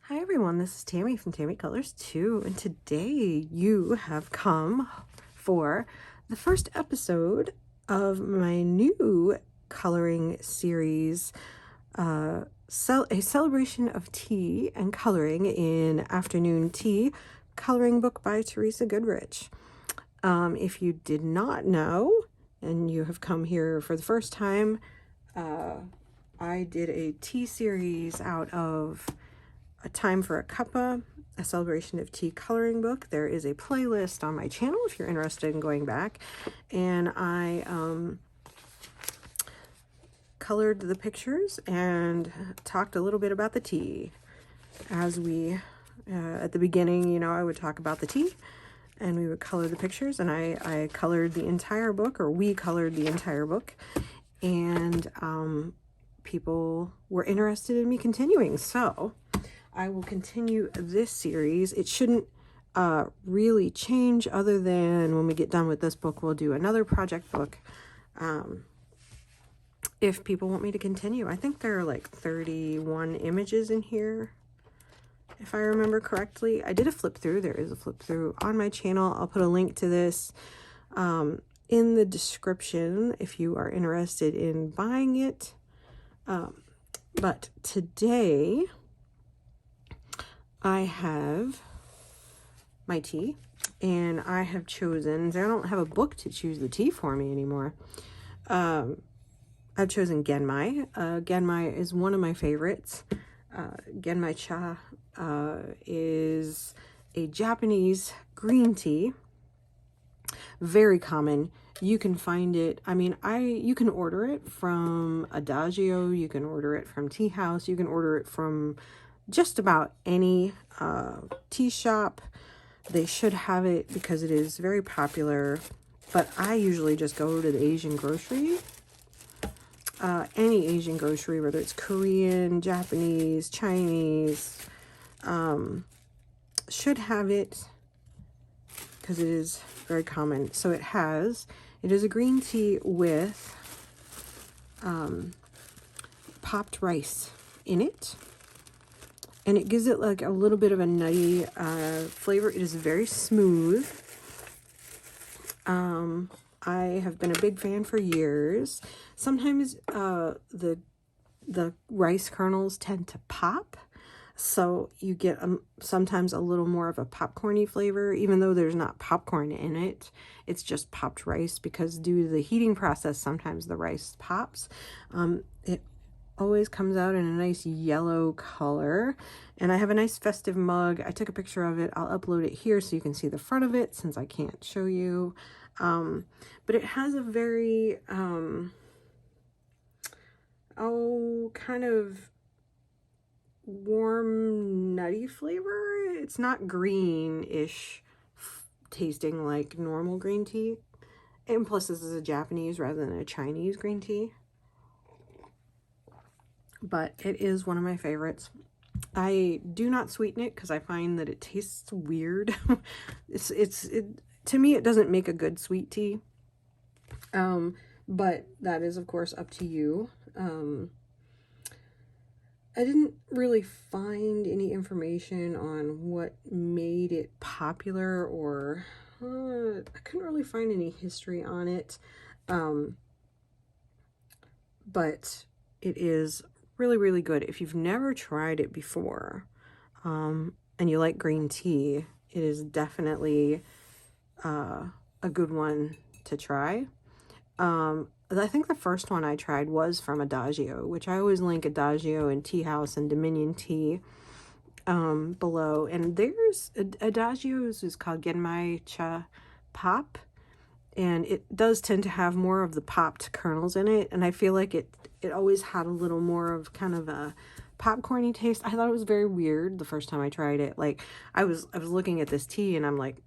Hi everyone, this is Tammy from Tammy Colors 2, and today you have come for the first episode of my new coloring series, a celebration of tea and coloring in afternoon tea coloring book by Teresa Goodridge. If you did not know and you have come here for the first time, I did a tea series out of A Time for a Cuppa, a celebration of tea coloring book. There is a playlist on my channel if you're interested in going back. And I colored the pictures and talked a little bit about the tea. As we, at the beginning, you know, I would talk about the tea and we would color the pictures, and I colored the entire book, or we colored the entire book. And people were interested in me continuing, so I will continue this series. It shouldn't really change, other than when we get done with this book, we'll do another project book. If people want me to continue. I think there are like 31 images in here, if I remember correctly. I did a flip through. There is a flip through on my channel. I'll put a link to this in the description if you are interested in buying it. But today I have my tea, and I have chosen, I don't have a book to choose the tea for me anymore. I've chosen Genmai. Genmai is one of my favorites. Genmaicha is a Japanese green tea. Very common. You can find it, I mean, you can order it from Adagio, you can order it from Tea House, you can order it from just about any tea shop. They should have it because it is very popular, but I usually just go to the Asian grocery. Any Asian grocery, whether it's Korean, Japanese, Chinese, should have it because it is very common. So it is a green tea with popped rice in it, and it gives it like a little bit of a nutty flavor. It is very smooth. I have been a big fan for years. Sometimes the rice kernels tend to pop, so you get sometimes a little more of a popcorny flavor, even though there's not popcorn in it. It's just popped rice, because due to the heating process, sometimes the rice pops. It always comes out in a nice yellow color, and I have a nice festive mug. I took a picture of it. I'll upload it here so you can see the front of it, since I can't show you. But it has a very kind of warm, nutty flavor. It's not greenish tasting like normal green tea. And plus, this is a Japanese rather than a Chinese green tea. But it is one of my favorites. I do not sweeten it because I find that it tastes weird. To me, it doesn't make a good sweet tea. But that is, of course, up to you. I didn't really find any information on what made it popular, or I couldn't really find any history on it. But it is really, really good. If you've never tried it before, and you like green tea, it is definitely a good one to try. I think the first one I tried was from Adagio, which I always link Adagio and Tea House and Dominion Tea below. And there's Adagio's is called Genmaicha Pop, and it does tend to have more of the popped kernels in it, and I feel like it always had a little more of kind of a popcorny taste. I thought it was very weird the first time I tried it. Like, I was looking at this tea and I'm like,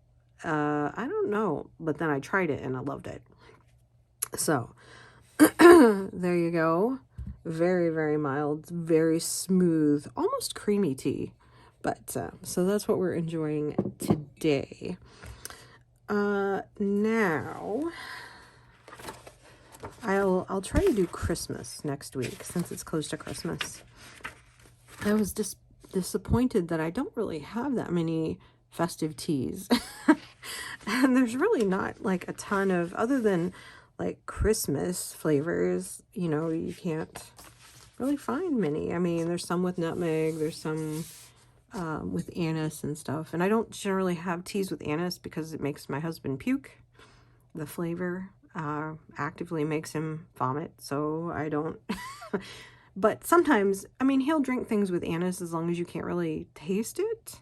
I don't know, but then I tried it and I loved it. So there you go. Very, very mild, very smooth, almost creamy tea. But so that's what we're enjoying today. Now I'll try to do Christmas next week, since it's close to Christmas. I was just disappointed that I don't really have that many festive teas. And there's really not like a ton of, other than like Christmas flavors, you know, you can't really find many. I mean, there's some with nutmeg, there's some with anise and stuff. And I don't generally have teas with anise because it makes my husband puke. The flavor actively makes him vomit, so I don't. But sometimes, I mean, he'll drink things with anise as long as you can't really taste it.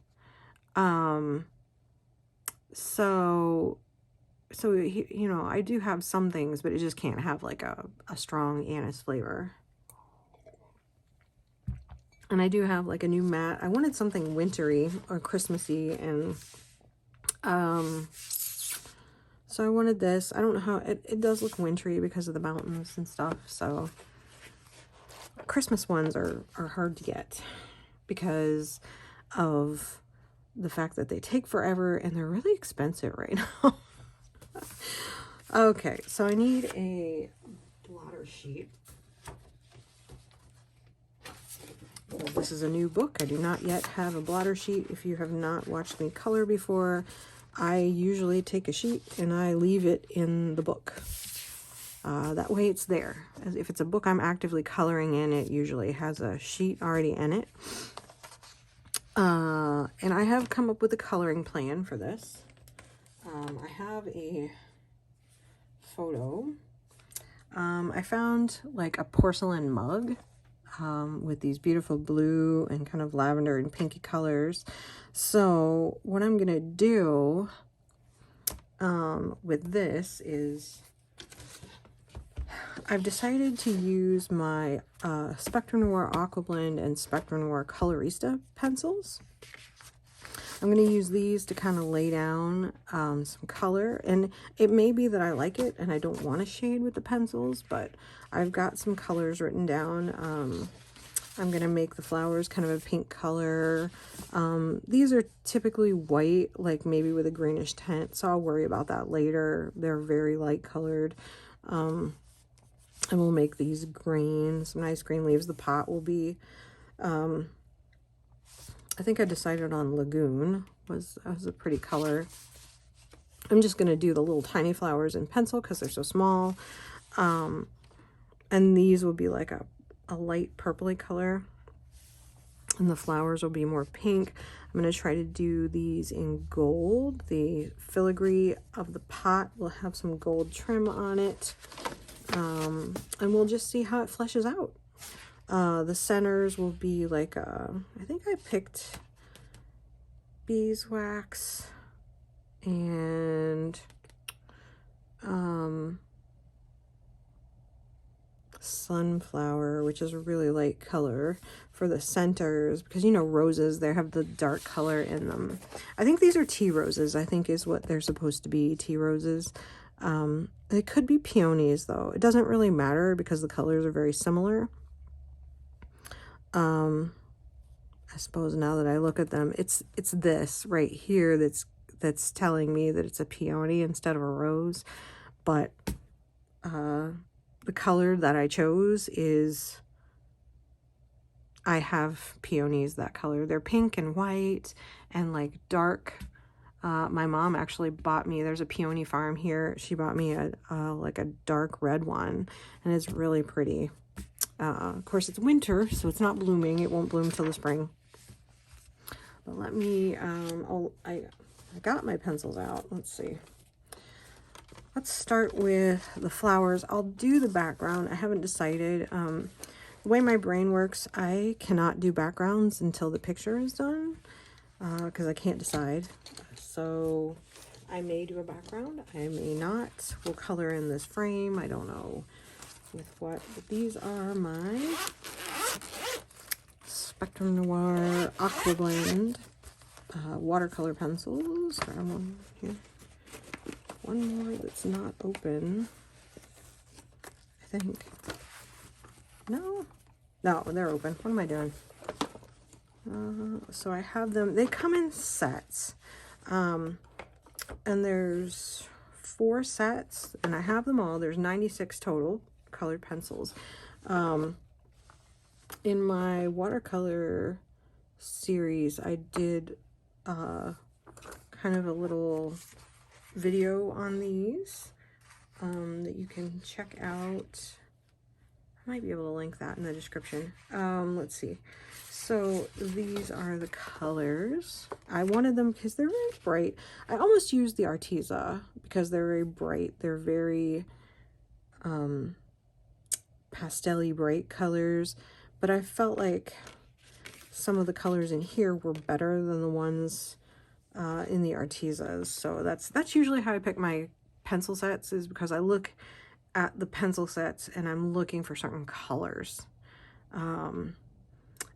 So he, you know, I do have some things, but it just can't have like a strong anise flavor. And I do have like a new mat. I wanted something wintry or Christmassy, and so I wanted this. I don't know how, it does look wintry because of the mountains and stuff. So Christmas ones are hard to get because of the fact that they take forever and they're really expensive right now. Okay, so I need a blotter sheet. Well, this is a new book. I do not yet have a blotter sheet. If you have not watched me color before, I usually take a sheet and I leave it in the book. That way it's there. As if it's a book I'm actively coloring in, it usually has a sheet already in it. And I have come up with a coloring plan for this. I have a photo. I found like a porcelain mug with these beautiful blue and kind of lavender and pinky colors. So what I'm gonna do with this is I've decided to use my Spectrum Noir Aqua Blend and Spectrum Noir Colorista pencils. I'm going to use these to kind of lay down some color, and it may be that I like it and I don't want to shade with the pencils, but I've got some colors written down. I'm going to make the flowers kind of a pink color. These are typically white, like maybe with a greenish tint, so I'll worry about that later. They're very light colored. And we'll make these green, some nice green leaves. The pot will be, I think I decided on Lagoon was a pretty color. I'm just going to do the little tiny flowers in pencil because they're so small. And these will be like a light purpley color. And the flowers will be more pink. I'm going to try to do these in gold. The filigree of the pot will have some gold trim on it. And we'll just see how it fleshes out. The centers will be like I think I picked beeswax and sunflower, which is a really light color for the centers, because you know roses, they have the dark color in them. I think these are tea roses, I think is what they're supposed to be, tea roses. They could be peonies though. It doesn't really matter because the colors are very similar. I suppose now that I look at them, it's this right here that's telling me that it's a peony instead of a rose. But the color that I chose is, I have peonies that color. They're pink and white and like dark. My mom actually bought me, there's a peony farm here. She bought me like a dark red one, and it's really pretty. Of course, it's winter, so it's not blooming. It won't bloom till the spring. But let me, I got my pencils out. Let's see. Let's start with the flowers. I'll do the background. I haven't decided. The way my brain works, I cannot do backgrounds until the picture is done, because I can't decide. So I may do a background. I may not. We'll color in this frame. I don't know with what, but these are my Spectrum Noir Aqua Blend watercolor pencils. I have one here. One more that's not open, I think. No, they're open. What am I doing? So I have them, they come in sets. And there's 4 sets, and I have them all. There's 96 total colored pencils. In my watercolor series, I did kind of a little video on these that you can check out. I might be able to link that in the description. Let's see. So these are the colors. I wanted them because they're very bright. I almost used the Arteza because they're very bright. They're very pastel-y bright colors, but I felt like some of the colors in here were better than the ones in the Artezas. So that's usually how I pick my pencil sets, is because I look at the pencil sets and I'm looking for certain colors. And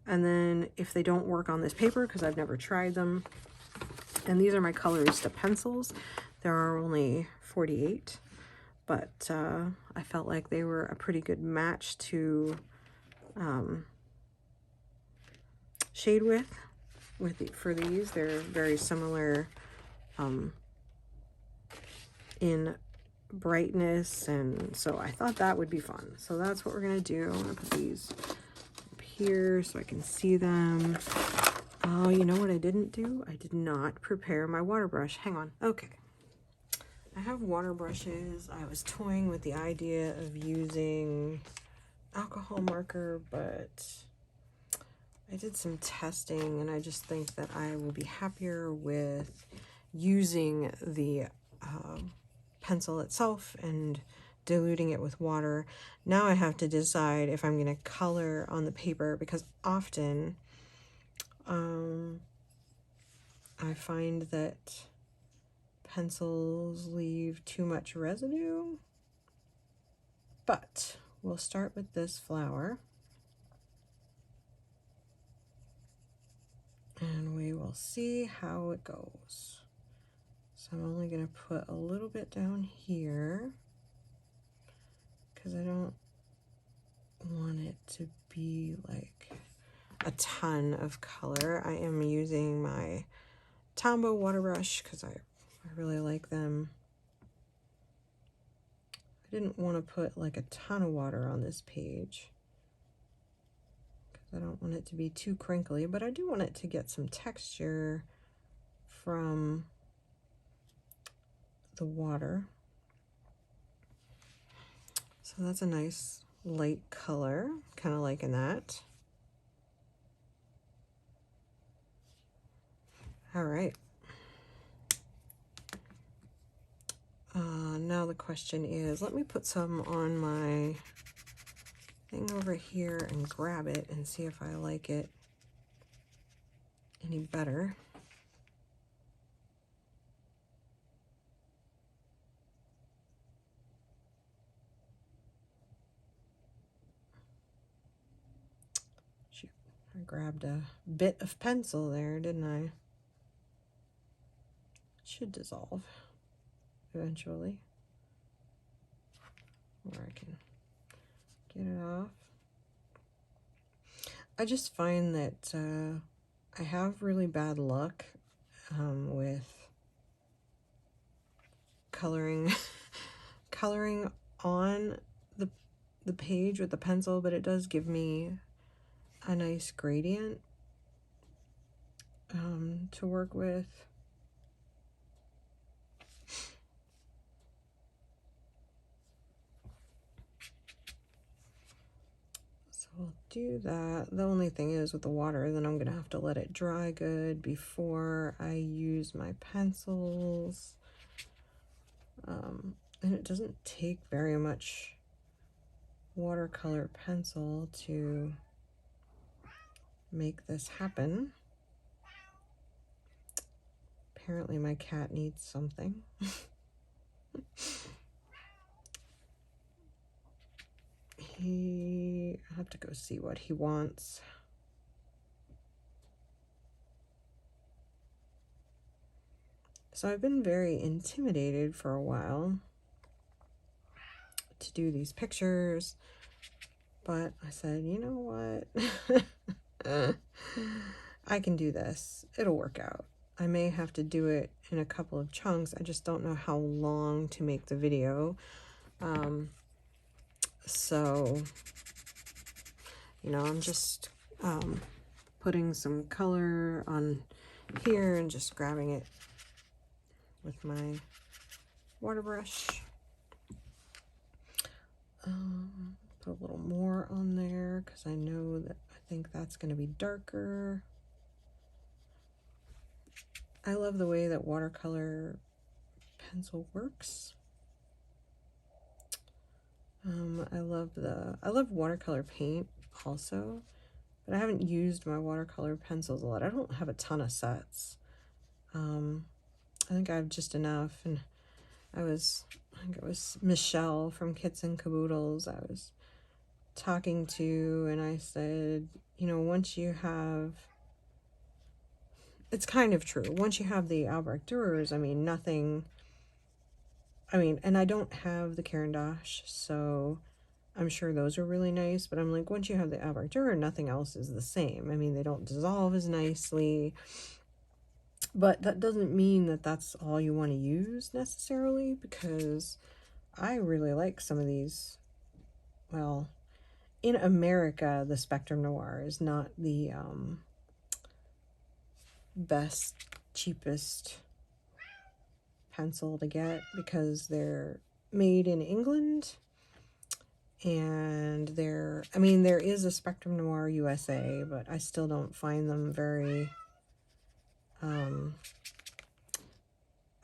then if they don't work on this paper, because I've never tried them, and these are my colorista pencils. There are only 48, but I felt like they were a pretty good match to shade for these. They're very similar in brightness, and so I thought that would be fun. So that's what we're gonna do. I'm gonna put these up here so I can see them. Oh, you know what I didn't do? I did not prepare my water brush. Hang on. Okay. I have water brushes. I was toying with the idea of using alcohol marker, but I did some testing and I just think that I will be happier with using the pencil itself and diluting it with water. Now I have to decide if I'm going to color on the paper, because often I find that pencils leave too much residue. But we'll start with this flower and we will see how it goes. So I'm only going to put a little bit down here because I don't want it to be like a ton of color. I am using my Tombow water brush because I really like them. I didn't want to put like a ton of water on this page because I don't want it to be too crinkly, but I do want it to get some texture from the water. So that's a nice light color, kind of liking that. All right. Now the question is, let me put some on my thing over here and grab it and see if I like it any better. Shoot, I grabbed a bit of pencil there, didn't I? It should dissolve eventually, or I can get it off. I just find that I have really bad luck with coloring on the page with the pencil, but it does give me a nice gradient to work with. So I'll do that. The only thing is with the water, then I'm gonna have to let it dry good before I use my pencils. And it doesn't take very much watercolor pencil to make this happen. Apparently my cat needs something. I have to go see what he wants. So I've been very intimidated for a while to do these pictures, but I said, you know what? I can do this. It'll work out. I may have to do it in a couple of chunks. I just don't know how long to make the video. So, you know, I'm just putting some color on here and just grabbing it with my water brush. Put a little more on there because I know that I think that's going to be darker. I love the way that watercolor pencil works. I love watercolor paint also, but I haven't used my watercolor pencils a lot. I don't have a ton of sets. I think I have just enough, and I think it was Michelle from Kits and Caboodles I was talking to, and I said, you know, once you have, it's kind of true, once you have the Albrecht Dürers, I mean, nothing, and I don't have the Caran d'Ache, so I'm sure those are really nice, but I'm like, once you have the Albrecht Dürer, nothing else is the same. I mean, they don't dissolve as nicely, but that doesn't mean that that's all you want to use necessarily, because I really like some of these. Well, in America, the Spectrum Noir is not the best, cheapest pencil to get because they're made in England. And there is a Spectrum Noir USA, but I still don't find them very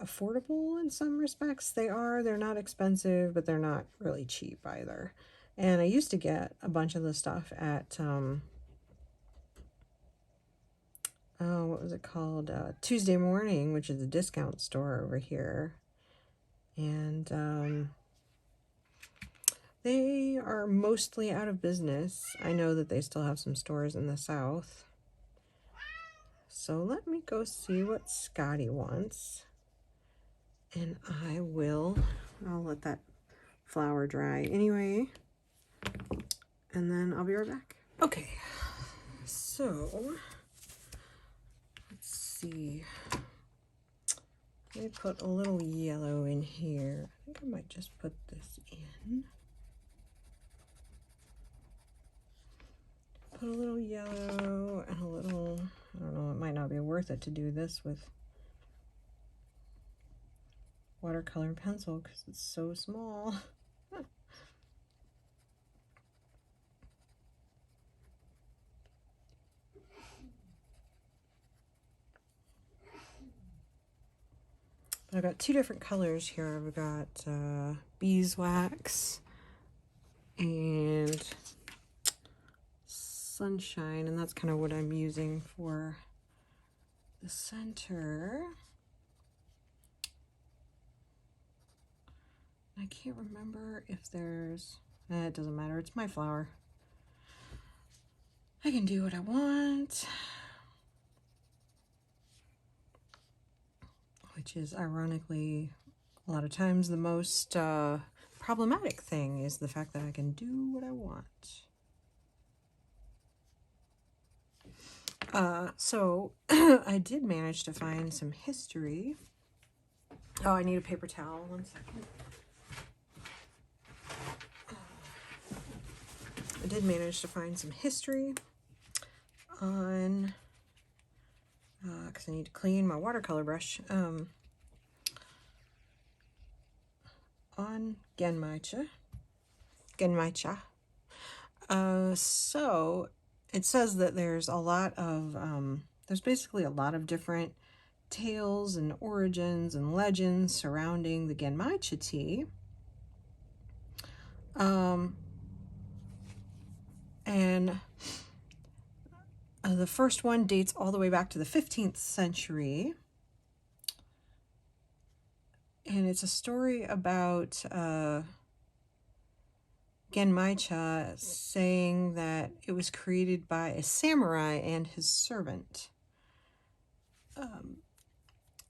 affordable in some respects. They're not expensive, but they're not really cheap either. And I used to get a bunch of the stuff at, what was it called? Tuesday Morning, which is a discount store over here. And, they are mostly out of business. I know that they still have some stores in the South. So let me go see what Scotty wants. And I'll let that flower dry anyway. And then I'll be right back. Okay, so let's see. Let me put a little yellow in here. I think I might just put this in. Put a little yellow and a little, I don't know, it might not be worth it to do this with watercolor pencil because it's so small. I've got two different colors here. I've got beeswax and sunshine, and that's kind of what I'm using for the center. I can't remember if there's, it doesn't matter, it's my flower. I can do what I want. Which is ironically a lot of times the most problematic thing is the fact that I can do what I want. So I did manage to find some history. Oh, I need a paper towel. 1 second. I did manage to find some history on, because I need to clean my watercolor brush, on Genmaicha. So it says that there's a lot of, there's basically a lot of different tales and origins and legends surrounding the Genmaicha tea. And the first one dates all the way back to the 15th century. And it's a story about Genmaicha saying that it was created by a samurai and his servant. And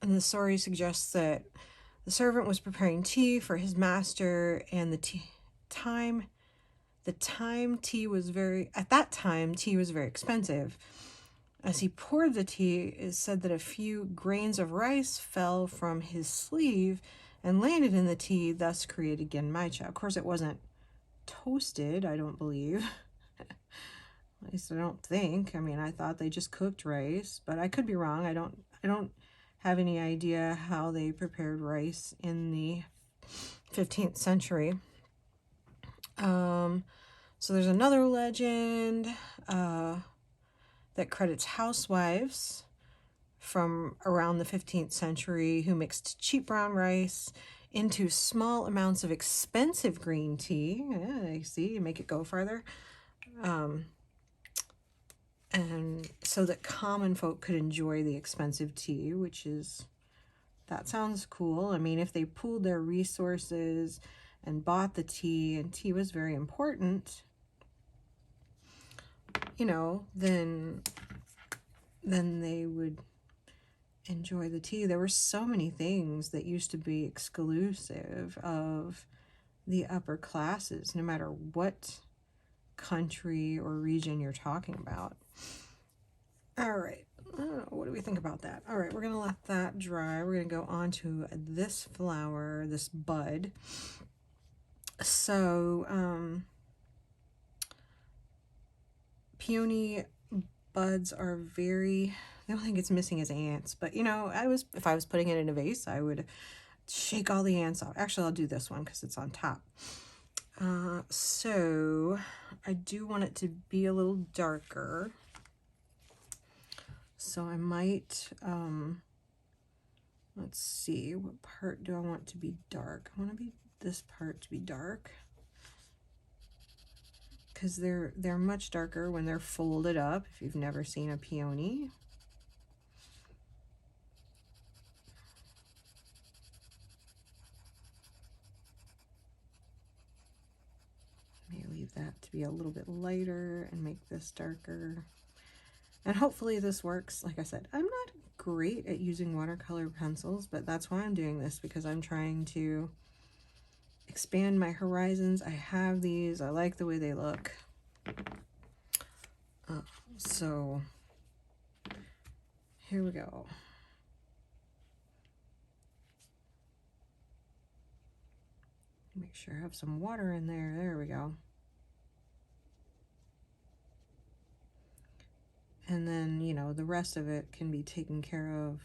the story suggests that the servant was preparing tea for his master, and at that time tea was very expensive. As he poured the tea, it said that a few grains of rice fell from his sleeve and landed in the tea, thus created Genmaicha. Of course, it wasn't toasted, I don't believe. least I don't think. I mean, I thought they just cooked rice, but I could be wrong. I don't have any idea how they prepared rice in the 15th century. So there's another legend that credits housewives from around the 15th century who mixed cheap brown rice into small amounts of expensive green tea. Yeah, you see, you make it go farther. And so that common folk could enjoy the expensive tea, which is, that sounds cool. I mean, if they pooled their resources and bought the tea, and tea was very important, you know, then they would enjoy the tea. There were so many things that used to be exclusive of the upper classes, no matter what country or region you're talking about. All right, what do we think about that? All right, we're gonna let that dry. We're gonna go on to this flower, this bud. So peony buds are very, the only thing it's missing is ants, but you know, if I was putting it in a vase, I would shake all the ants off. Actually, I'll do this one because it's on top. So I do want it to be a little darker. So I might, let's see, what part do I want to be dark? I want this part to be dark, because they're much darker when they're folded up, if you've never seen a peony. Maybe leave that to be a little bit lighter and make this darker. And hopefully this works. Like I said, I'm not great at using watercolor pencils, but that's why I'm doing this, because I'm trying to expand my horizons. I have these. I like the way they look. So here we go. Make sure I have some water in there. There we go. And then, you know, the rest of it can be taken care of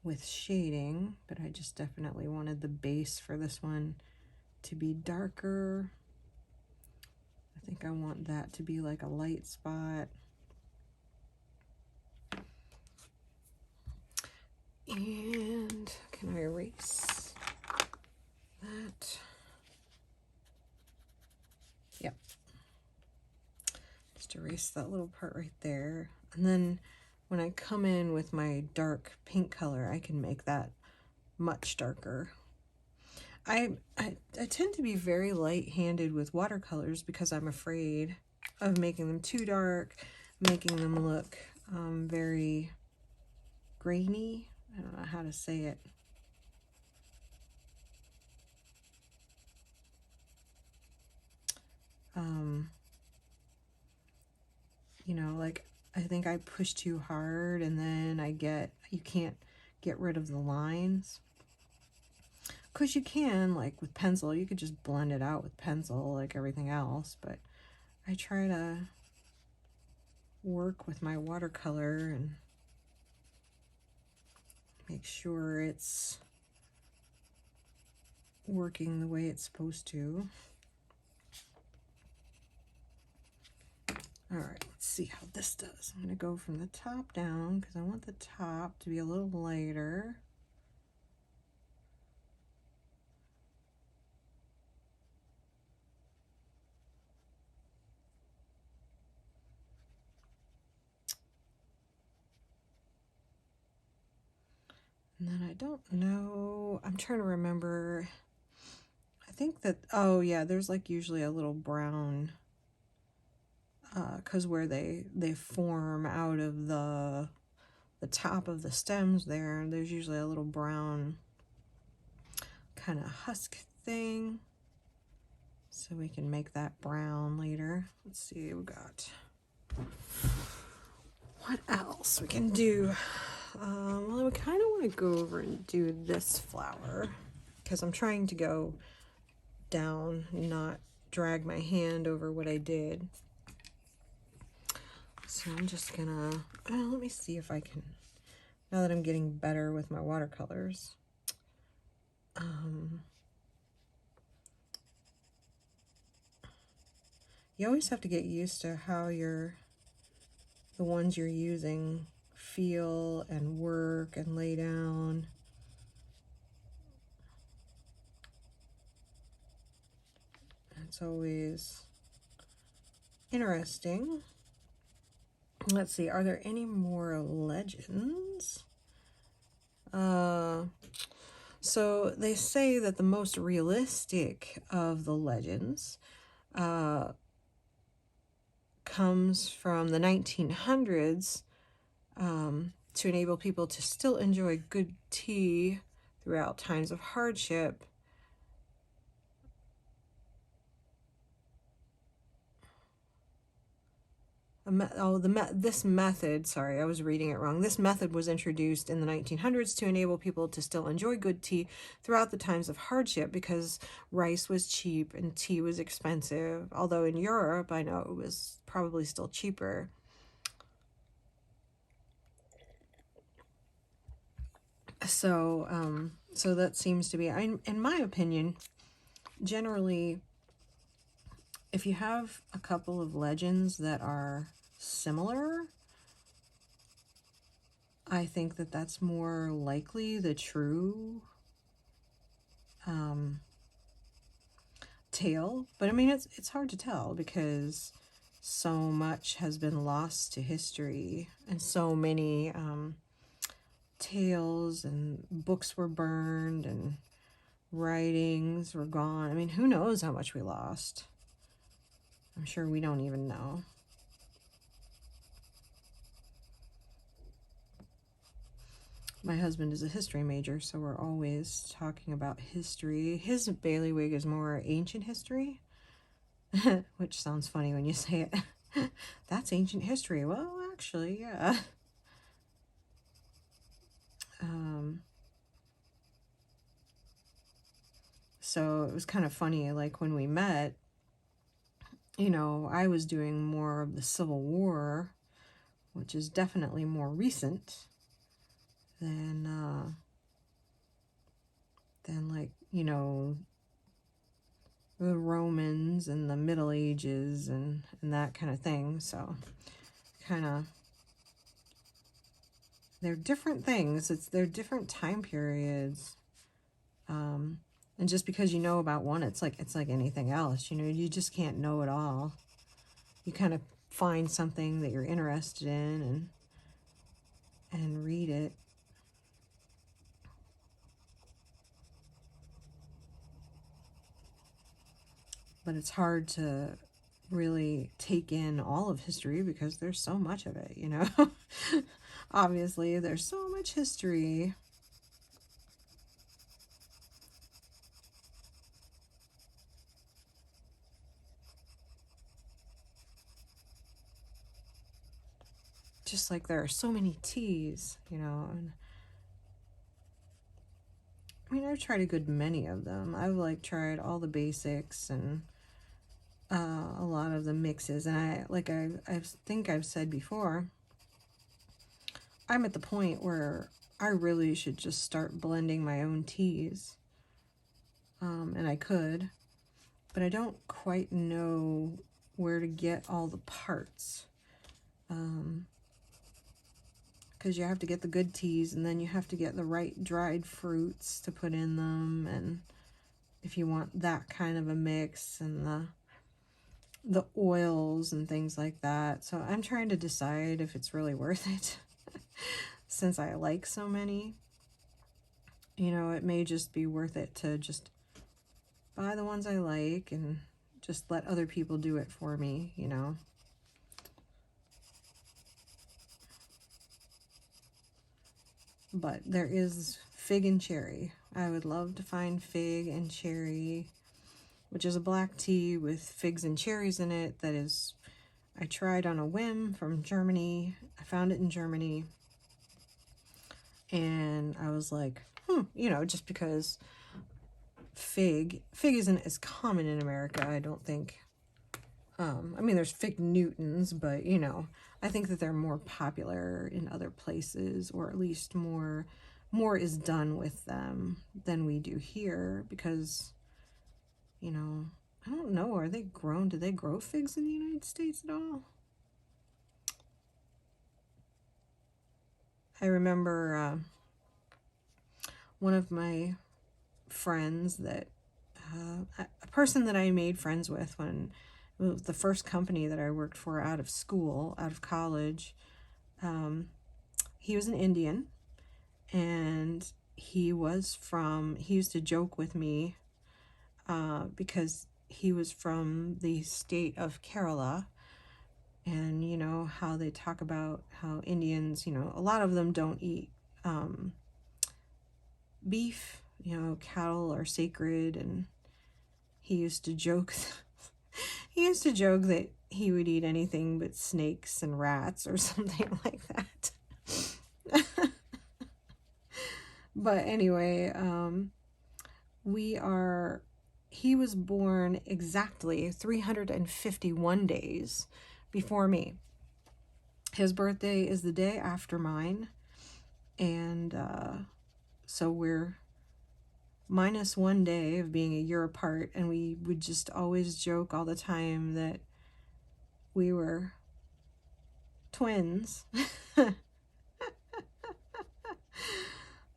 with shading, but I just definitely wanted the base for this one to be darker. I think I want that to be like a light spot. And can I erase that? Yep. Just erase that little part right there. And then when I come in with my dark pink color, I can make that much darker. I tend to be very light-handed with watercolors because I'm afraid of making them too dark, making them look very grainy. I don't know how to say it. You know, like, I think I push too hard and then you can't get rid of the lines. Because you can, like with pencil, you could just blend it out with pencil like everything else, but I try to work with my watercolor and make sure it's working the way it's supposed to. All right, let's see how this does. I'm going to go from the top down because I want the top to be a little lighter. And then I don't know, I'm trying to remember, I think that, oh yeah, there's like usually a little brown, because where they form out of the top of the stems there's usually a little brown kind of husk thing. So we can make that brown later. Let's see, we got, what else we can do? Well, I kind of want to go over and do this flower because I'm trying to go down and not drag my hand over what I did. So I'm just gonna, let me see if I can, now that I'm getting better with my watercolors. You always have to get used to how the ones you're using feel and work and lay down. It's always interesting. Let's see, are there any more legends? So they say that the most realistic of the legends comes from the 1900s, to enable people to still enjoy good tea throughout times of hardship. This method, sorry, I was reading it wrong. This method was introduced in the 1900s to enable people to still enjoy good tea throughout the times of hardship because rice was cheap and tea was expensive. Although in Europe, I know it was probably still cheaper. So, so that seems to be, in my opinion, generally, if you have a couple of legends that are similar, I think that that's more likely the true tale. But I mean, it's hard to tell because so much has been lost to history, and so many tales and books were burned and writings were gone. I mean, who knows how much we lost? I'm sure we don't even know. My husband is a history major, so we're always talking about history. His bailiwick is more ancient history, which sounds funny when you say it. That's ancient history. Well, actually, yeah. So it was kind of funny, like when we met, you know, I was doing more of the Civil War, which is definitely more recent than like, you know, the Romans and the Middle Ages and that kind of thing. So kind of, they're different things. They're different time periods. And just because you know about one, it's like anything else, you know, you just can't know it all. You kind of find something that you're interested in and read it. But it's hard to really take in all of history because there's so much of it, you know. Obviously, there's so much history. Just like there are so many teas, you know. And I mean, I've tried a good many of them. I've like tried all the basics and a lot of the mixes. And I think I've said before, I'm at the point where I really should just start blending my own teas. And I could, but I don't quite know where to get all the parts. Because you have to get the good teas, and then you have to get the right dried fruits to put in them, and if you want that kind of a mix, and the oils and things like that. So I'm trying to decide if it's really worth it. Since I like so many, you know, it may just be worth it to just buy the ones I like and just let other people do it for me, you know. But there is fig and cherry. I would love to find fig and cherry, which is a black tea with figs and cherries in it. That is, I tried on a whim from Germany. I found it in Germany. And I was like, you know, just because fig isn't as common in America, I don't think. I mean, there's fig Newtons, but, you know, I think that they're more popular in other places, or at least more is done with them than we do here, because, you know, I don't know, are they grown? Do they grow figs in the United States at all? I remember one of my friends that, a person that I made friends with when it was the first company that I worked for out of school, out of college. He was an Indian, and he used to joke with me because he was from the state of Kerala, and you know how they talk about how Indians, you know, a lot of them don't eat beef, you know, cattle are sacred, and he used to joke that he would eat anything but snakes and rats or something like that. But anyway, he was born exactly 351 days before me. His birthday is the day after mine, and so we're minus 1 day of being a year apart, and we would just always joke all the time that we were twins.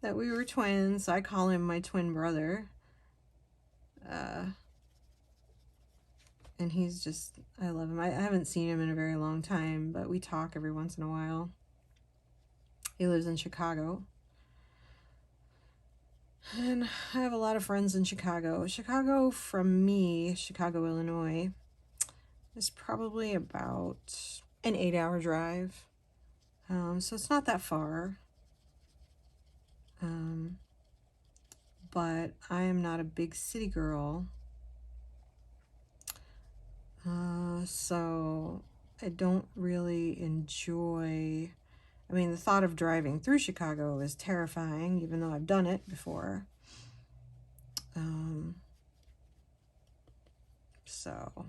That we were twins. I call him my twin brother. And he's just, I love him. I haven't seen him in a very long time, but we talk every once in a while. He lives in Chicago. And I have a lot of friends in Chicago. Chicago, from me, Chicago, Illinois, is probably about an 8-hour drive. So it's not that far. But I am not a big city girl. So I don't really enjoy, I mean, the thought of driving through Chicago is terrifying, even though I've done it before. So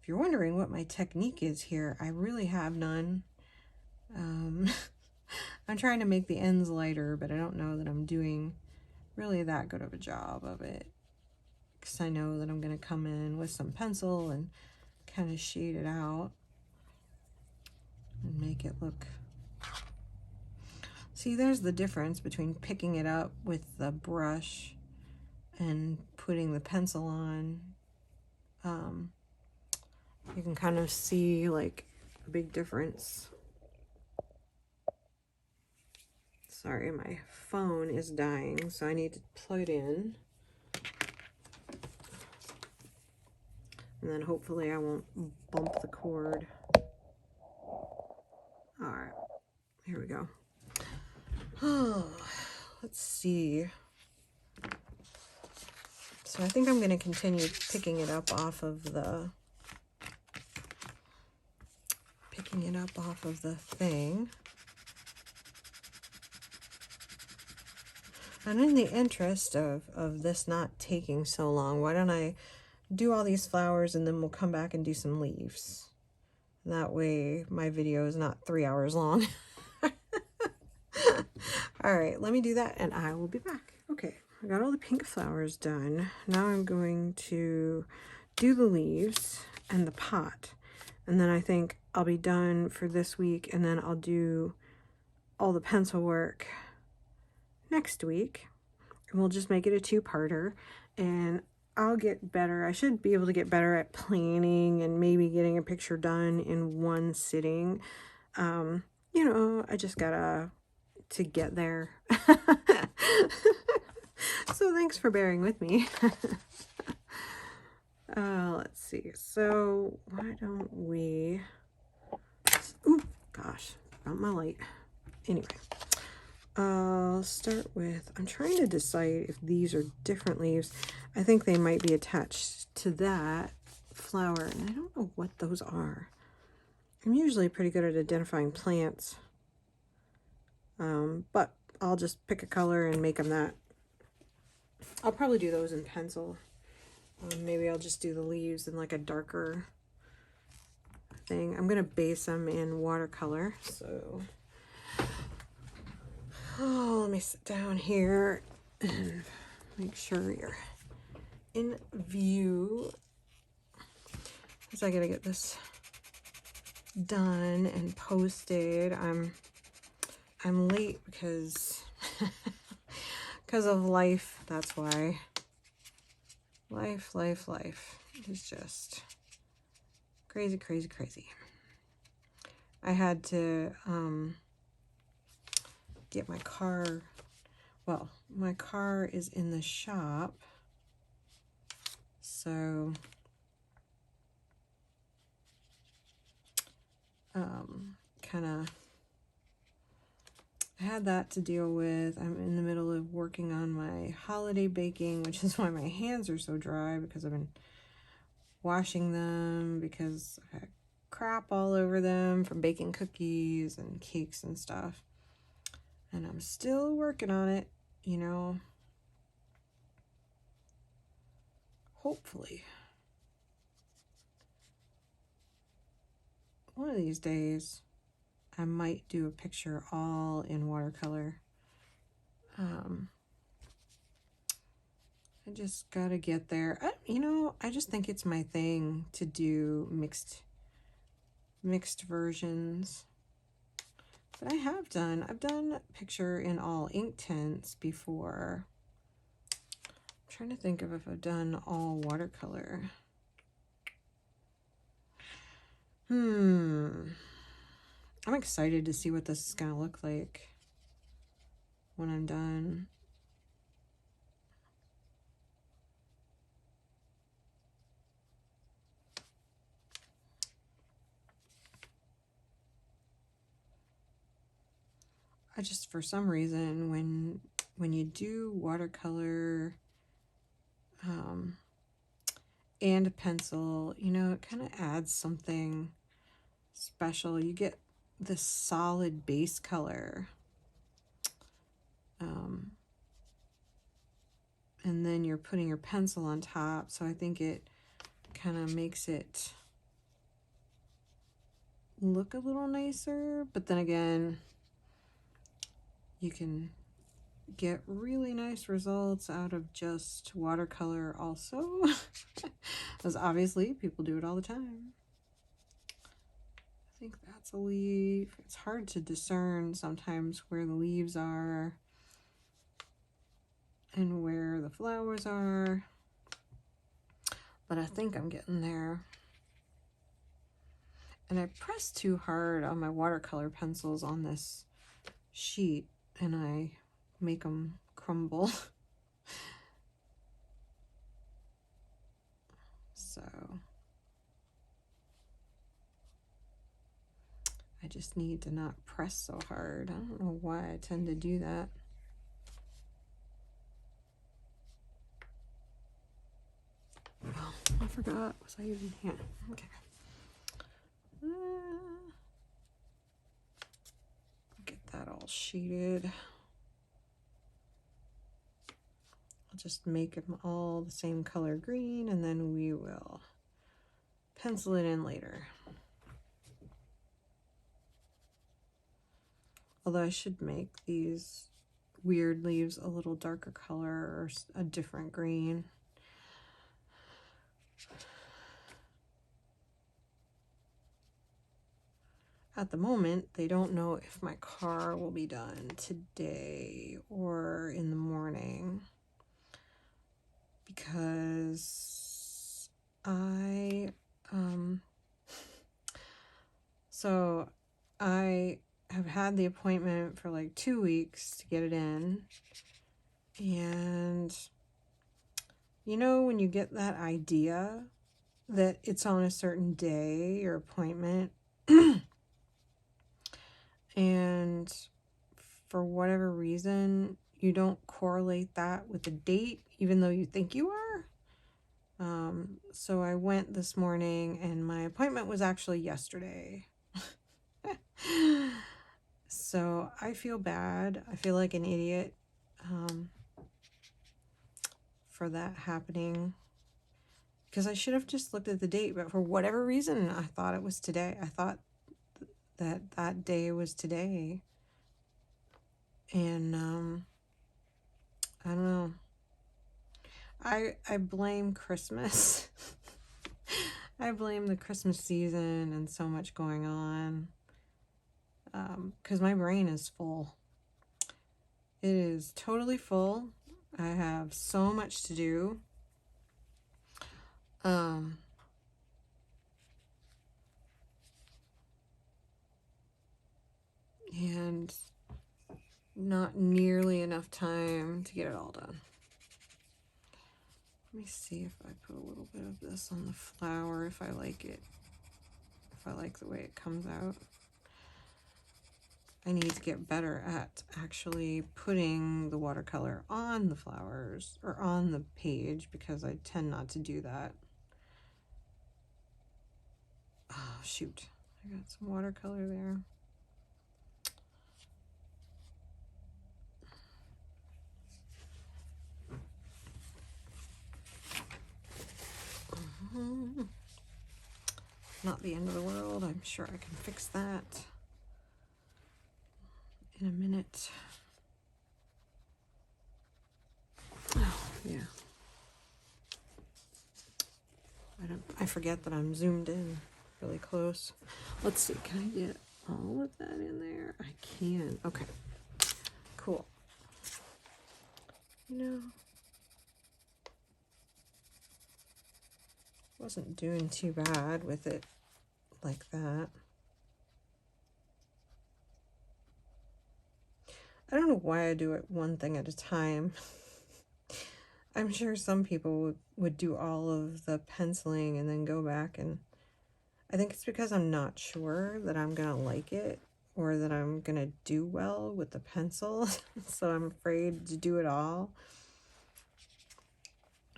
if you're wondering what my technique is here, I really have none. I'm trying to make the ends lighter, but I don't know that I'm doing really that good of a job of it, because I know that I'm going to come in with some pencil and kind of shade it out and make it look. See, there's the difference between picking it up with the brush and putting the pencil on. You can kind of see like a big difference. Sorry, my phone is dying, so I need to plug it in. And then hopefully I won't bump the cord. All right, here we go. Oh, let's see. So I think I'm going to continue picking it up off of the thing. And in the interest of this not taking so long, why don't I do all these flowers and then we'll come back and do some leaves. That way my video is not 3 hours long. All right, let me do that and I will be back. Okay, I got all the pink flowers done. Now I'm going to do the leaves and the pot. And then I think I'll be done for this week, and then I'll do all the pencil work next week. And we'll just make it a two-parter, and I'll get better. I should be able to get better at planning and maybe getting a picture done in one sitting. You know, I just gotta to get there. So thanks for bearing with me. Let's see. So why don't we... Ooh, gosh, found my light. Anyway, I'll start with... I'm trying to decide if these are different leaves. I think they might be attached to that flower, and I don't know what those are. I'm usually pretty good at identifying plants. But I'll just pick a color and make them that. I'll probably do those in pencil. Maybe I'll just do the leaves in like a darker thing. I'm gonna base them in watercolor, so let me sit down here and make sure you're in view, because I gotta get this done and posted. I'm late because because of life. That's why. Life is just crazy, crazy, crazy. I had to get my car. Well, my car is in the shop, so kind of I had that to deal with. I'm in the middle of working on my holiday baking, which is why my hands are so dry, because I've been washing them because I've had crap all over them from baking cookies and cakes and stuff. And I'm still working on it, you know. Hopefully one of these days I might do a picture all in watercolor. I just gotta get there. You know, I just think it's my thing to do mixed versions. But I've done picture in all ink tints before. I'm trying to think of if I've done all watercolor. I'm excited to see what this is gonna look like when I'm done. I just, for some reason, when you do watercolor and a pencil, you know, it kind of adds something special. You get this solid base color, and then you're putting your pencil on top, so I think it kind of makes it look a little nicer. But then again, you can get really nice results out of just watercolor also, because obviously people do it all the time. I think that's a leaf. It's hard to discern sometimes where the leaves are and where the flowers are, but I think I'm getting there. And I press too hard on my watercolor pencils on this sheet, and I make them crumble. So I just need to not press so hard. I don't know why I tend to do that. Oh, I forgot. Was I even here? Okay. Get that all sheeted. I'll just make them all the same color green, and then we will pencil it in later. Although I should make these weird leaves a little darker color or a different green. At the moment, they don't know if my car will be done today or in the morning, because so I have had the appointment for like 2 weeks to get it in, and you know when you get that idea that it's on a certain day, your appointment, and for whatever reason you don't correlate that with the date, even though you think you are. So I went this morning, and my appointment was actually yesterday. So I feel bad. I feel like an idiot for that happening. because I should have just looked at the date, but for whatever reason, I thought it was today. I thought that that day was today. And, I don't know. I blame Christmas. I blame the Christmas season and so much going on. Because my brain is full. It is totally full. I have so much to do. And not nearly enough time to get it all done. Let me see if I put a little bit of this on the flower, if I like it, if I like the way it comes out. I need to get better at actually putting the watercolor on the flowers or on the page, because I tend not to do that. Oh, shoot. I got some watercolor there. Not the end of the world. I'm sure I can fix that in a minute. Oh, yeah. I forget that I'm zoomed in really close. Let's see, can I get all of that in there? I can. Okay. Cool. You know, wasn't doing too bad with it like that. I don't know why I do it one thing at a time. I'm sure some people would do all of the penciling and then go back, and I think it's because I'm not sure that I'm gonna like it or that I'm gonna do well with the pencil. So I'm afraid to do it all.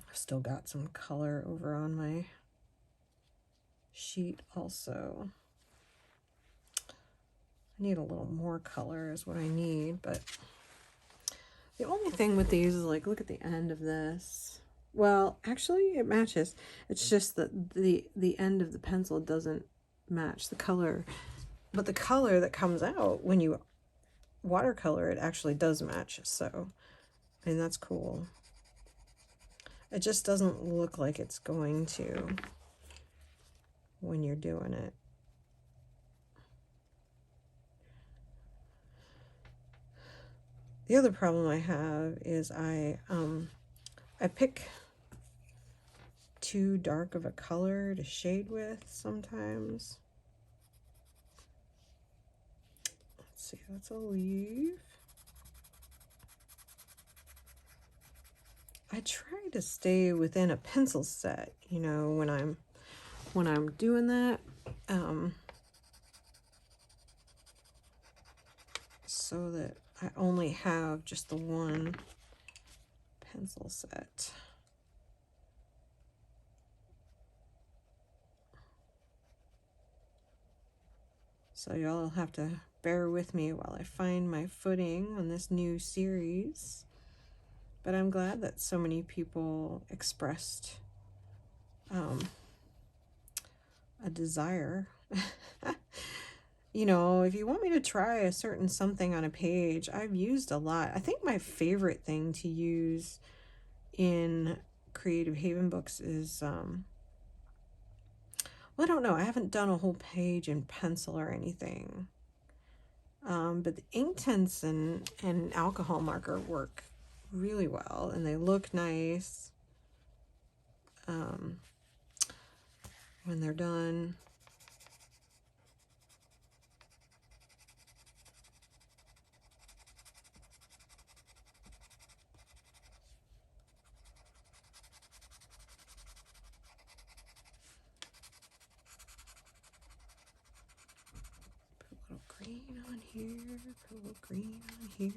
I've still got some color over on my sheet also. I need a little more color is what I need, but the only thing with these is, like, look at the end of this. Well, actually it matches. It's just that the end of the pencil doesn't match the color. But the color that comes out when you watercolor it actually does match. So, I mean, that's cool. It just doesn't look like it's going to when you're doing it. The other problem I have is I pick too dark of a color to shade with sometimes. Let's see, that's a leaf. I try to stay within a pencil set, you know, when I'm doing that. So that I only have just the one pencil set. So y'all have to bear with me while I find my footing on this new series. But I'm glad that so many people expressed a desire. You know, if you want me to try a certain something on a page, I've used a lot. I think my favorite thing to use in Creative Haven books is, well, I don't know. I haven't done a whole page in pencil or anything. But the ink tints and alcohol marker work really well, and they look nice when they're done. Green on here, put a little green on here,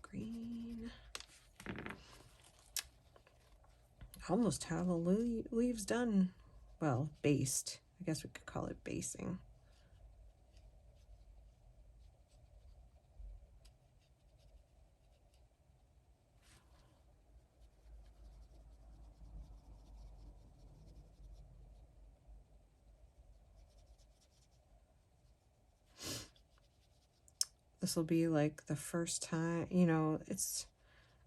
green. I almost have the leaves done. Well, based. I guess we could call it basing. this will be like the first time, you know,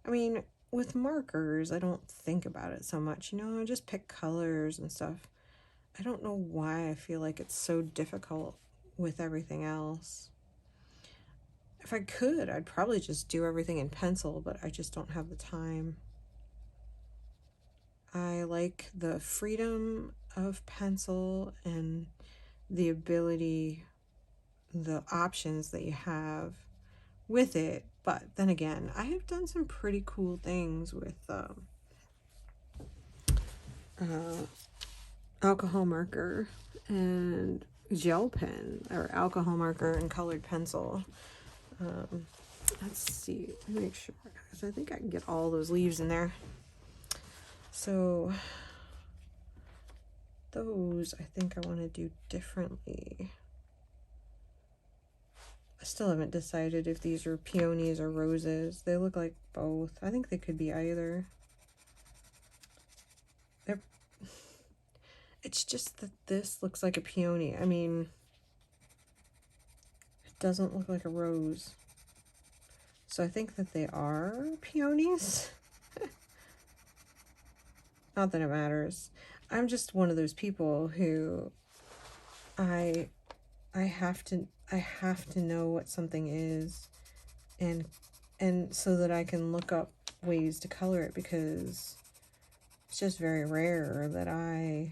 I mean, with markers, I don't think about it so much, you know, I just pick colors and stuff. I don't know why I feel like it's so difficult with everything else. If I could, I'd probably just do everything in pencil, but I just don't have the time. I like the freedom of pencil and the ability, the options that you have with it. But then again, I have done some pretty cool things with alcohol marker and gel pen, or alcohol marker and colored pencil. Let's see, let me make sure, because I think I can get all those leaves in there. So those I think I want to do differently. I still haven't decided if these are peonies or roses. They look like both. I think they could be either. It's just that this looks like a peony. I mean, it doesn't look like a rose. So I think that they are peonies. Not that it matters. I'm just one of those people who I have to know what something is, and so that I can look up ways to color it, because it's just very rare that I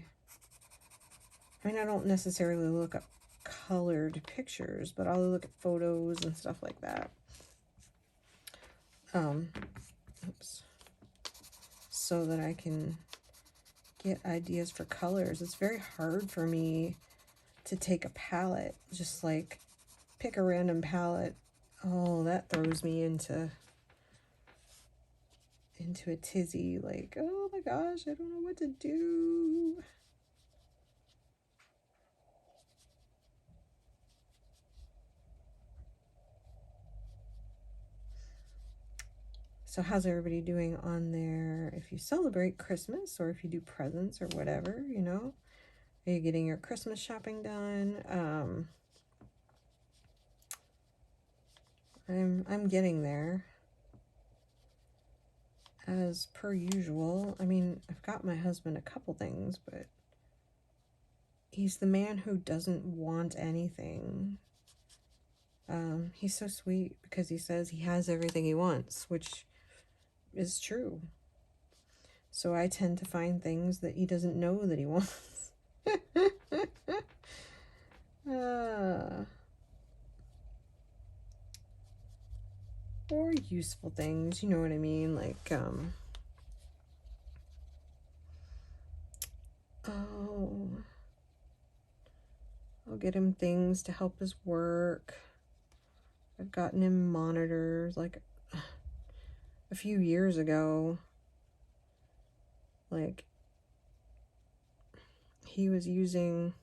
mean, I don't necessarily look up colored pictures, but I'll look at photos and stuff like that. Oops. So that I can get ideas for colors. It's very hard for me to take a palette, just like pick a random palette. Oh, that throws me into a tizzy, like, oh my gosh, I don't know what to do. So how's everybody doing on there? If you celebrate Christmas, or if you do presents or whatever, you know, are you getting your Christmas shopping done? I'm getting there, as per usual. I mean, I've got my husband a couple things, but he's the man who doesn't want anything. He's so sweet because he says he has everything he wants, which is true. So I tend to find things that he doesn't know that he wants. Or useful things, you know what I mean? Like, oh, I'll get him things to help his work. I've gotten him monitors, like, a few years ago. Like, he was using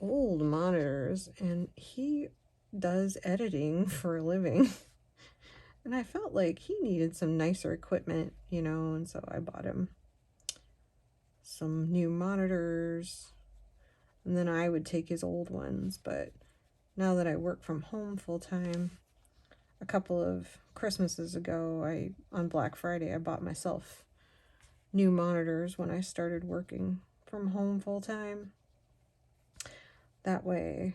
old monitors, and he does editing for a living. And I felt like he needed some nicer equipment, you know, and so I bought him some new monitors, and then I would take his old ones. But now that I work from home full time, a couple of Christmases ago, on Black Friday, I bought myself new monitors when I started working from home full time. That way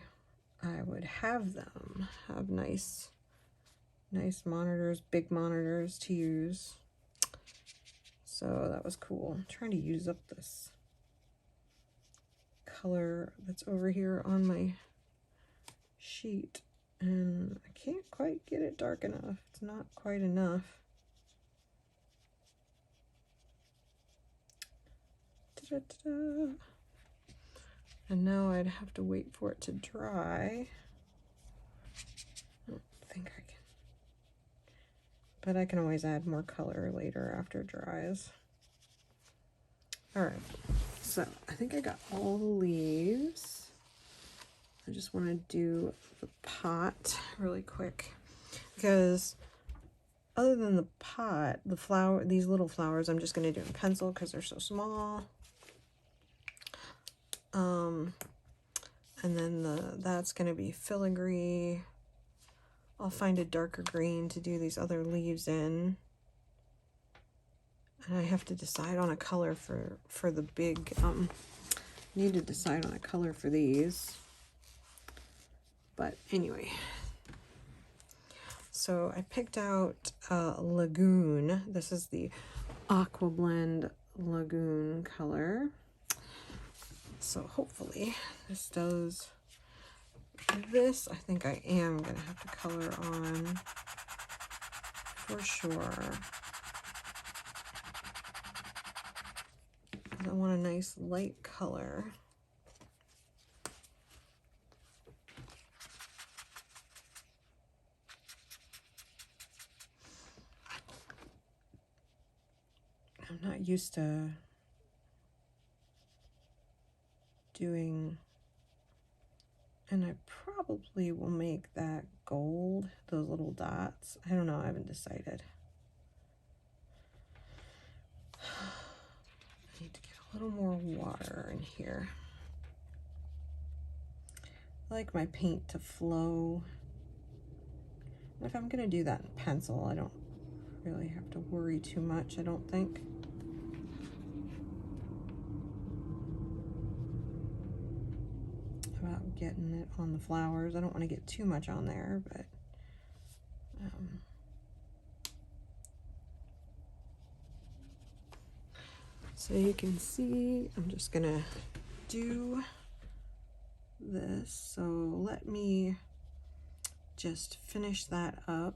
I would have nice monitors, big monitors to use. So that was cool. I'm trying to use up this color that's over here on my sheet, and I can't quite get it dark enough. It's not quite enough. Da-da-da-da. And now I'd have to wait for it to dry. I don't think I can, but I can always add more color later after it dries. All right, so I think I got all the leaves. I just want to do the pot really quick, because other than the pot, these little flowers, I'm just going to do in pencil because they're so small. And then that's going to be filigree. I'll find a darker green to do these other leaves in. And I have to decide on a color for the big, need to decide on a color for these. But anyway, so I picked out Lagoon. This is the Aqua Blend Lagoon color. So hopefully this does this. I think I am gonna have to color on for sure. I want a nice light color. I'm not used to doing, and I probably will make that gold, those little dots. I don't know, I haven't decided. I need to get a little more water in here. I like my paint to flow. If I'm gonna do that in pencil, I don't really have to worry too much, I don't think. About getting it on the flowers. I don't want to get too much on there, but so you can see, I'm just gonna do this. So let me just finish that up.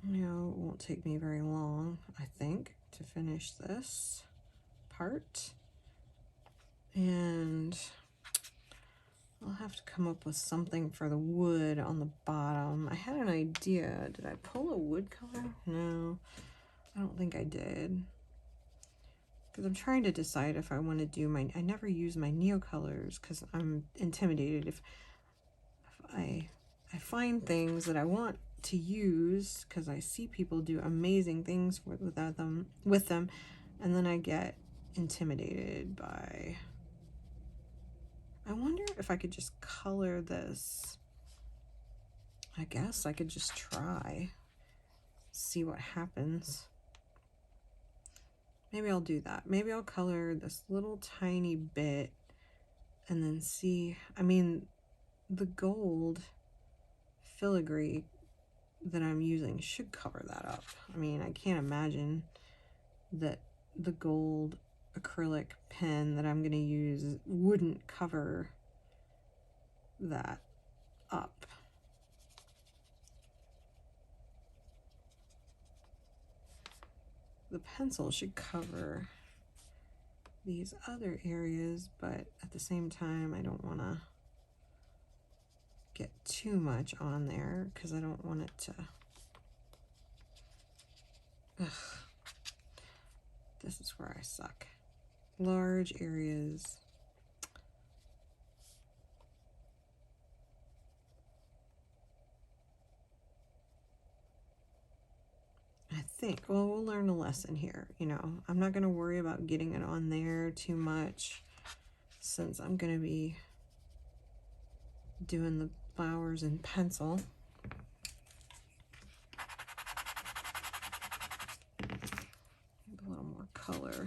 You know, it won't take me very long, I think, to finish this part. And I'll have to come up with something for the wood on the bottom. I had an idea. Did I pull a wood color? No, I don't think I did. Because I'm trying to decide if I want to do my, I never use my Neocolors because I'm intimidated if I find things that I want to use because I see people do amazing things with them, and then I get intimidated by, I wonder if I could just color this. I guess I could just try, see what happens. Maybe I'll do that. Maybe I'll color this little tiny bit and then see. I mean, the gold filigree that I'm using should cover that up. I mean, I can't imagine that the gold acrylic pen that I'm going to use wouldn't cover that up. The pencil should cover these other areas, but at the same time, I don't want to get too much on there because I don't want it to, this is where I suck. Large areas. I think, well, we'll learn a lesson here. You know, I'm not going to worry about getting it on there too much since I'm going to be doing the flowers in pencil. A little more color.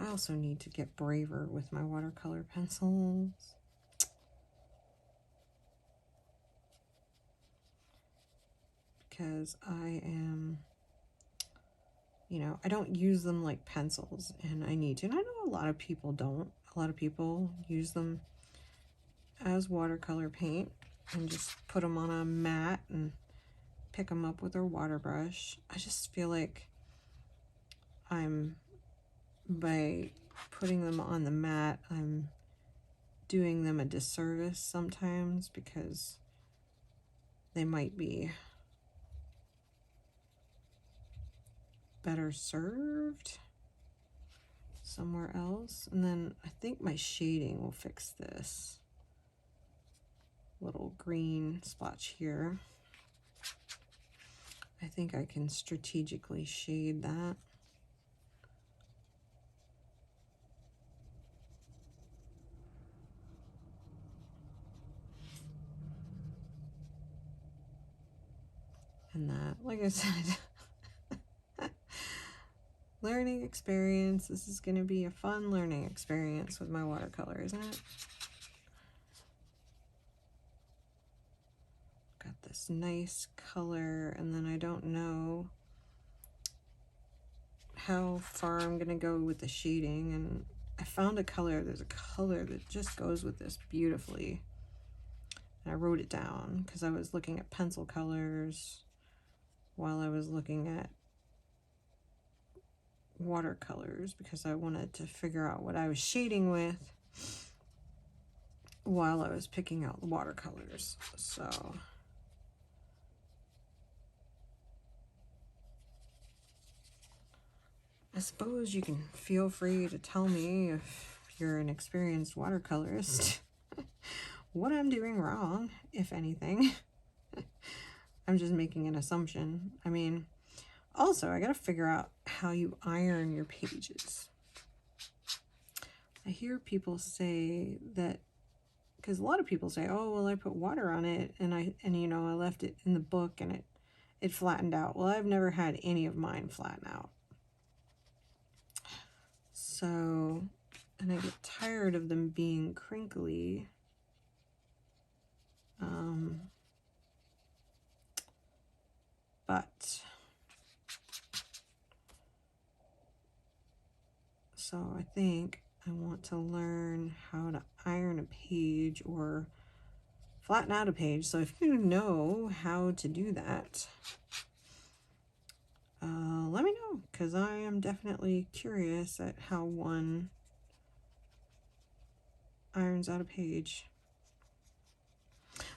I also need to get braver with my watercolor pencils. Because I am, you know, I don't use them like pencils, and I need to. And I know a lot of people don't. A lot of people use them as watercolor paint and just put them on a mat and pick them up with their water brush. I just feel like by putting them on the mat, I'm doing them a disservice sometimes because they might be better served somewhere else. And then I think my shading will fix this little green splotch here. I think I can strategically shade that. like I said, learning experience. This is going to be a fun learning experience with my watercolor, isn't it? Got this nice color, and then I don't know how far I'm going to go with the shading, and I found a color. There's a color that just goes with this beautifully. And I wrote it down because I was looking at pencil colors while I was looking at watercolors, because I wanted to figure out what I was shading with while I was picking out the watercolors. So I suppose you can feel free to tell me, if you're an experienced watercolorist, what I'm doing wrong, if anything. I'm just making an assumption. I mean, also, I gotta figure out how you iron your pages. I hear people say that, because a lot of people say, oh, well, I put water on it, and you know, I left it in the book and it flattened out. Well, I've never had any of mine flatten out. So, and I get tired of them being crinkly. But so I think I want to learn how to iron a page or flatten out a page. So if you know how to do that, let me know, because I am definitely curious at how one irons out a page.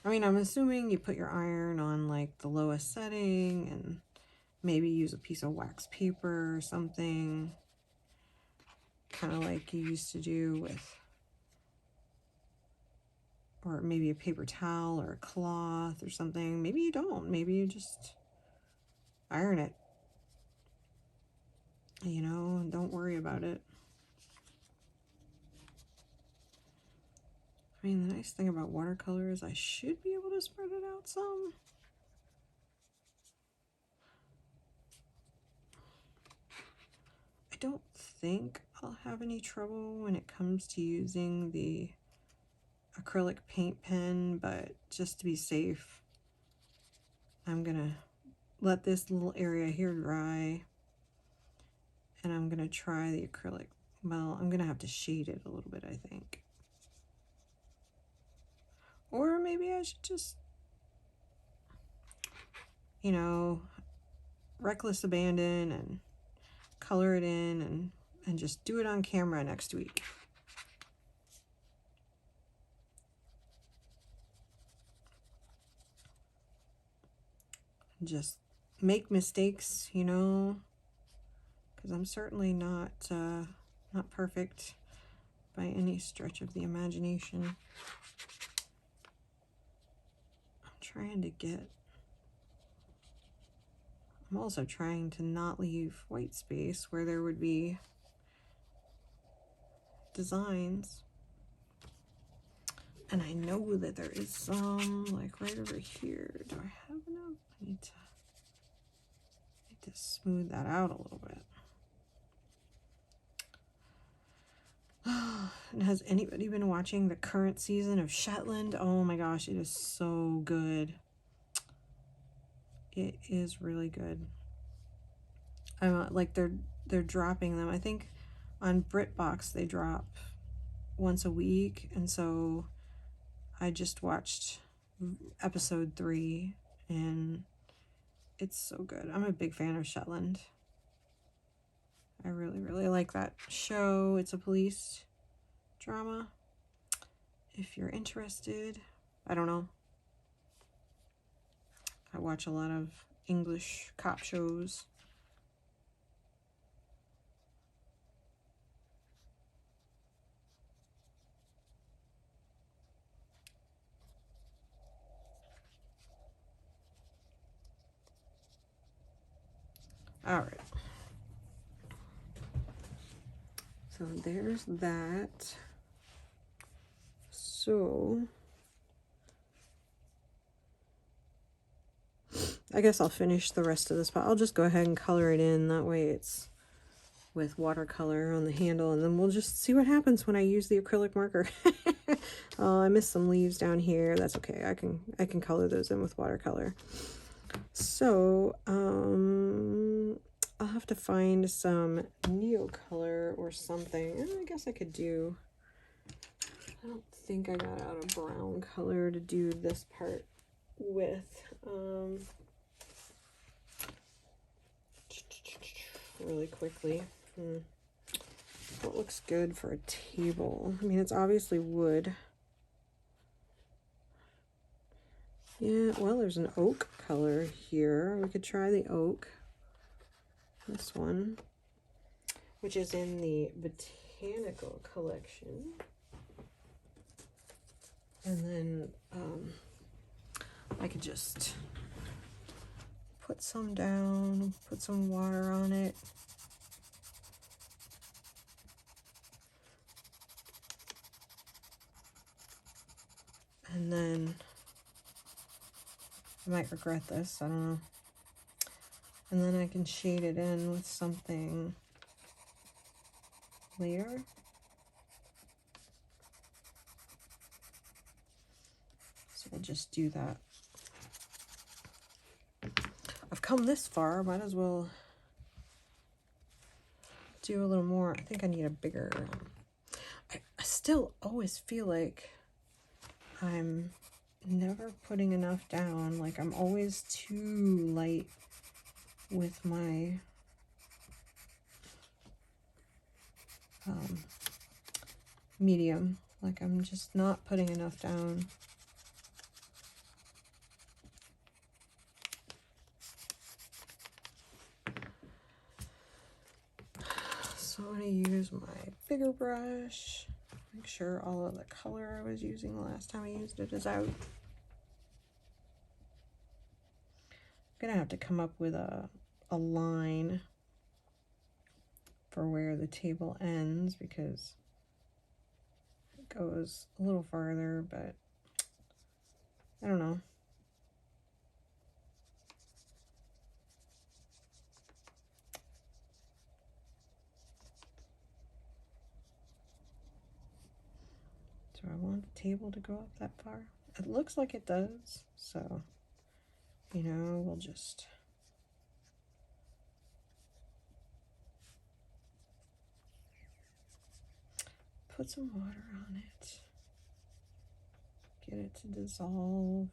I mean, I'm assuming you put your iron on like the lowest setting and maybe use a piece of wax paper or something, kind of like you used to do with, or maybe a paper towel or a cloth or something. Maybe you don't. Maybe you just iron it, you know, and don't worry about it. I mean, the nice thing about watercolor is I should be able to spread it out some. I don't think I'll have any trouble when it comes to using the acrylic paint pen, but just to be safe, I'm gonna let this little area here dry, and I'm gonna try the acrylic. Well, I'm gonna have to shade it a little bit, I think. Or maybe I should just, you know, reckless abandon and color it in and just do it on camera next week. Just make mistakes, you know, because I'm certainly not perfect by any stretch of the imagination. I'm also trying to not leave white space where there would be designs. And I know that there is some, like right over here. Do I have enough? I need to smooth that out a little bit. And has anybody been watching the current season of Shetland? Oh my gosh, it is so good. It is really good. Like they're dropping them. I think on BritBox they drop once a week, and so I just watched episode 3 and it's so good. I'm a big fan of Shetland. I really, really like that show. It's a police drama. If you're interested, I don't know. I watch a lot of English cop shows. All right. So there's that. So I guess I'll finish the rest of this, but I'll just go ahead and color it in. That way it's with watercolor on the handle, and then we'll just see what happens when I use the acrylic marker. Oh, I missed some leaves down here. That's okay. I can color those in with watercolor. So, I'll have to find some Neocolor or something. I guess I could do, I don't think I got out a brown color to do this part with. Really quickly. What looks good for a table? I mean, it's obviously wood. Yeah, well, there's an oak color here. We could try the oak. This one, which is in the botanical collection. And then I could just put some down, put some water on it. And then I might regret this, I don't know. And then I can shade it in with something later. So we'll just do that. I've come this far, might as well do a little more. I think I need a bigger, I still always feel like I'm never putting enough down. Like I'm always too light with my medium. Like I'm just not putting enough down. So I'm going to use my bigger brush. Make sure all of the color I was using the last time I used it is out. I'm going to have to come up with a line for where the table ends because it goes a little farther, but I don't know. Do I want the table to go up that far? It looks like it does, so, you know, we'll just put some water on it, get it to dissolve.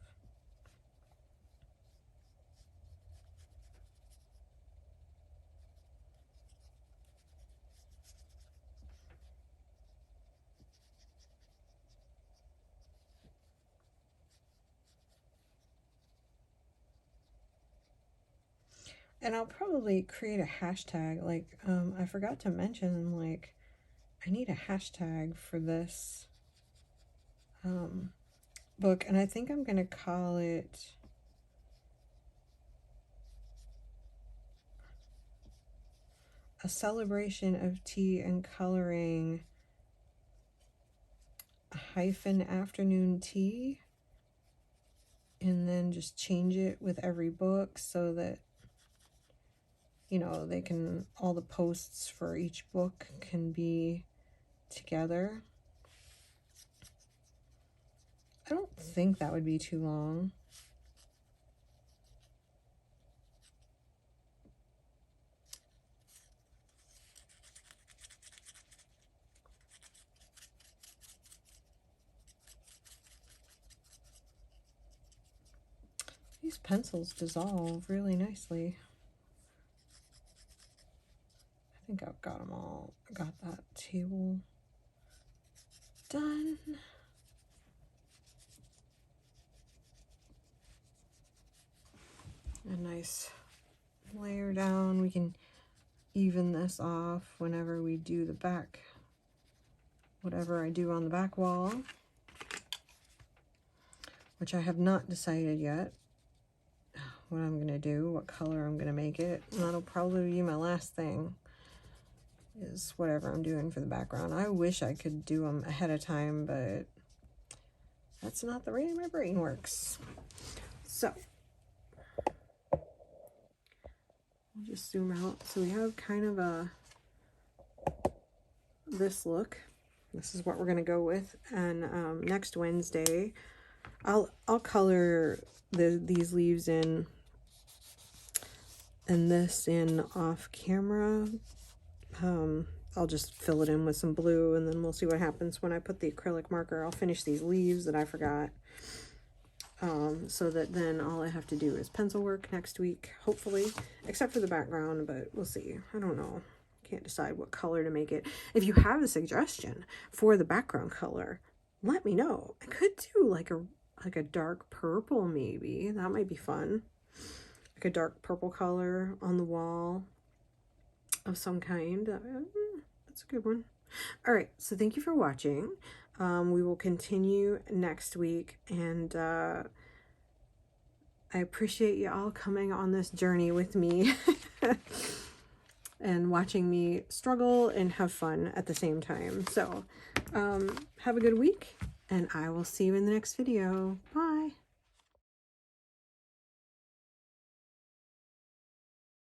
And I'll probably create a hashtag, like, I forgot to mention, like, I need a hashtag for this book, and I think I'm going to call it A Celebration of Tea and Coloring -afternoon tea, and then just change it with every book so that, you know, they can, all the posts for each book can be together. I don't think that would be too long. These pencils dissolve really nicely. I think I've got them all. I got that table done. A nice layer down. We can even this off whenever we do the back, whatever I do on the back wall, which I have not decided yet what I'm going to do, what color I'm going to make it. And that'll probably be my last thing, is whatever I'm doing for the background. I wish I could do them ahead of time, but that's not the way my brain works. So I'll just zoom out. So we have kind of this look. This is what we're gonna go with. And next Wednesday, I'll color these leaves in and this in off camera. I'll just fill it in with some blue, and then we'll see what happens when I put the acrylic marker. I'll finish these leaves that I forgot, so that then all I have to do is pencil work next week, hopefully, except for the background, but we'll see. I don't know. Can't decide what color to make it. If you have a suggestion for the background color, let me know. I could do like a dark purple, maybe. That might be fun. Like a dark purple color on the wall of some kind. That's a good one. All right, so thank you for watching. We will continue next week, and I appreciate you all coming on this journey with me and watching me struggle and have fun at the same time. So have a good week, and I will see you in the next video. Bye.